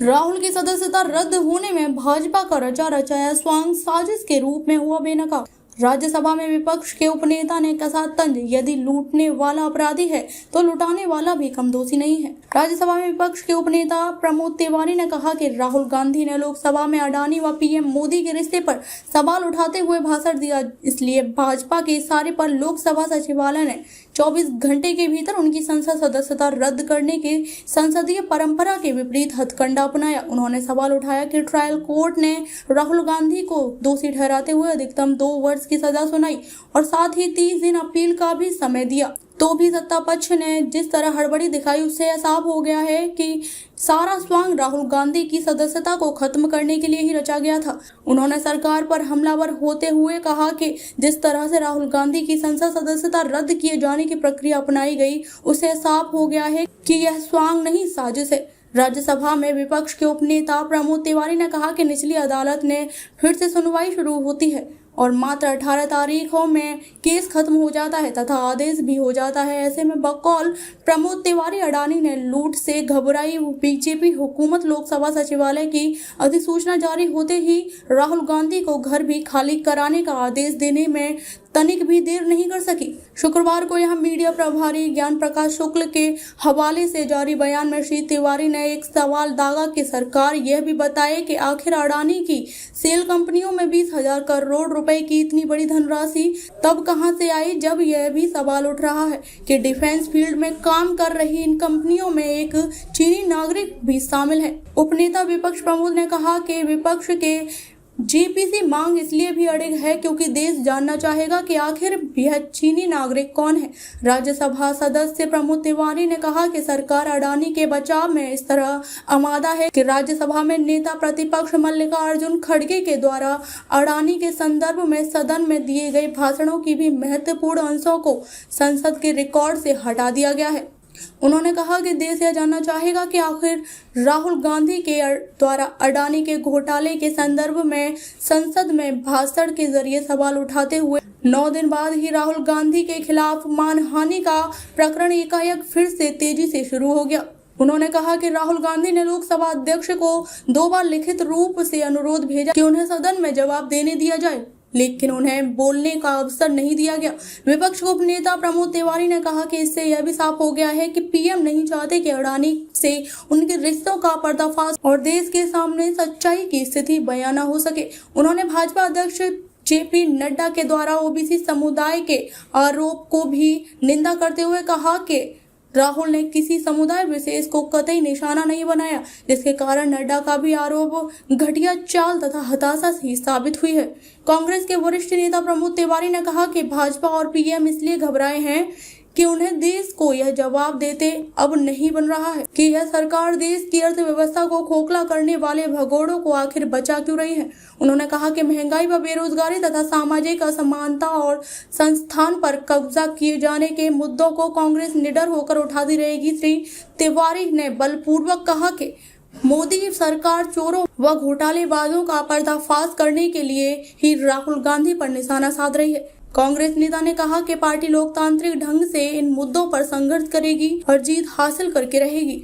राहुल की सदस्यता रद्द होने में भाजपा का रचा रचाया स्वांग साजिश के रूप में हुआ बेनकाब। राज्यसभा में विपक्ष के उपनेता ने कसा तंज, यदि लूटने वाला अपराधी है तो लुटाने वाला भी कम दोषी नहीं है। राज्यसभा में विपक्ष के उपनेता प्रमोद तिवारी ने कहा कि राहुल गांधी ने लोकसभा में अडानी व पीएम मोदी के रिश्ते पर सवाल उठाते हुए भाषण दिया, इसलिए भाजपा के इशारे पर लोकसभा सचिवालय ने 24 घंटे के भीतर उनकी संसद सदस्यता रद्द करने की संसदीय परंपरा के विपरीत हथकंडा अपनाया। उन्होंने सवाल उठाया कि ट्रायल कोर्ट ने राहुल गांधी को दोषी ठहराते हुए अधिकतम 2 वर्ष की सजा सुनाई और साथ ही 30 दिन अपील का भी समय दिया, तो भी सत्ता पक्ष ने जिस तरह हड़बड़ी दिखाई उससे साफ हो गया है कि सारा स्वांग राहुल गांधी की सदस्यता को खत्म करने के लिए ही रचा गया था। उन्होंने सरकार पर हमलावर होते हुए कहा कि जिस तरह से राहुल गांधी की संसद सदस्यता रद्द किए जाने की प्रक्रिया अपनाई गई उससे साफ हो गया है कि यह स्वांग नहीं साजिश है। राज्यसभा में विपक्ष के उपनेता प्रमोद तिवारी ने कहा कि निचली अदालत ने फिर से सुनवाई शुरू होती है और मात्र 18 तारीखों में केस खत्म हो जाता है तथा आदेश भी हो जाता है। ऐसे में बकौल प्रमोद तिवारी अडानी ने लूट से घबराई बीजेपी हुकूमत लोकसभा सचिवालय की अधिसूचना जारी होते ही राहुल गांधी को घर भी खाली कराने का आदेश देने में तनिक भी देर नहीं कर सकी। शुक्रवार को यहां मीडिया प्रभारी ज्ञान प्रकाश शुक्ल के हवाले से जारी बयान में श्री तिवारी ने एक सवाल दागा कि सरकार यह भी बताए कि आखिर अडानी की सेल कंपनियों में 20,000 करोड़ रुपए की इतनी बड़ी धनराशि तब कहां से आई, जब यह भी सवाल उठ रहा है कि डिफेंस फील्ड में काम कर रही इन कंपनियों में एक चीनी नागरिक भी शामिल है। उपनेता विपक्ष प्रमोद ने कहा कि विपक्ष के जेपीसी मांग इसलिए भी अड़िग है क्योंकि देश जानना चाहेगा कि आखिर यह चीनी नागरिक कौन है। राज्यसभा सदस्य प्रमोद तिवारी ने कहा कि सरकार अडानी के बचाव में इस तरह आमादा है कि राज्यसभा में नेता प्रतिपक्ष मल्लिकार्जुन खड़गे के द्वारा अडानी के संदर्भ में सदन में दिए गए भाषणों की भी महत्वपूर्ण अंशों को संसद के रिकॉर्ड से हटा दिया गया है। उन्होंने कहा कि देश यह जानना चाहेगा कि आखिर राहुल गांधी के द्वारा अडानी के घोटाले के संदर्भ में संसद में भाषण के जरिए सवाल उठाते हुए 9 दिन बाद ही राहुल गांधी के खिलाफ मानहानि का प्रकरण एकाएक फिर से तेजी से शुरू हो गया। उन्होंने कहा कि राहुल गांधी ने लोकसभा अध्यक्ष को 2 बार लिखित रूप से अनुरोध भेजा कि उन्हें सदन में जवाब देने दिया जाए, लेकिन उन्हें बोलने का अवसर नहीं दिया गया। विपक्ष के उपनेता प्रमोद तिवारी ने कहा कि इससे यह भी साफ हो गया है कि पीएम नहीं चाहते कि अडानी से उनके रिश्तों का पर्दाफाश और देश के सामने सच्चाई की स्थिति बयां न हो सके। उन्होंने भाजपा अध्यक्ष जेपी नड्डा के द्वारा ओबीसी समुदाय के आरोप को भी निंदा करते हुए कहा कि राहुल ने किसी समुदाय विशेष को कतई निशाना नहीं बनाया, जिसके कारण नड्डा का भी आरोप घटिया चाल तथा हताशा ही साबित हुई है। कांग्रेस के वरिष्ठ नेता प्रमोद तिवारी ने कहा कि भाजपा और पीएम इसलिए घबराए हैं कि उन्हें देश को यह जवाब देते अब नहीं बन रहा है कि यह सरकार देश की अर्थव्यवस्था को खोखला करने वाले भगोड़ों को आखिर बचा क्यों रही है। उन्होंने कहा कि महंगाई व बेरोजगारी तथा सामाजिक असमानता और संस्थान पर कब्जा किए जाने के मुद्दों को कांग्रेस निडर होकर उठाती रहेगी। श्री तिवारी ने बलपूर्वक कहा कि मोदी सरकार चोरों व घोटालेबाजों का पर्दाफाश करने के लिए ही राहुल गांधी पर निशाना साध रही है। कांग्रेस नेता ने कहा कि पार्टी लोकतांत्रिक ढंग से इन मुद्दों पर संघर्ष करेगी और जीत हासिल करके रहेगी।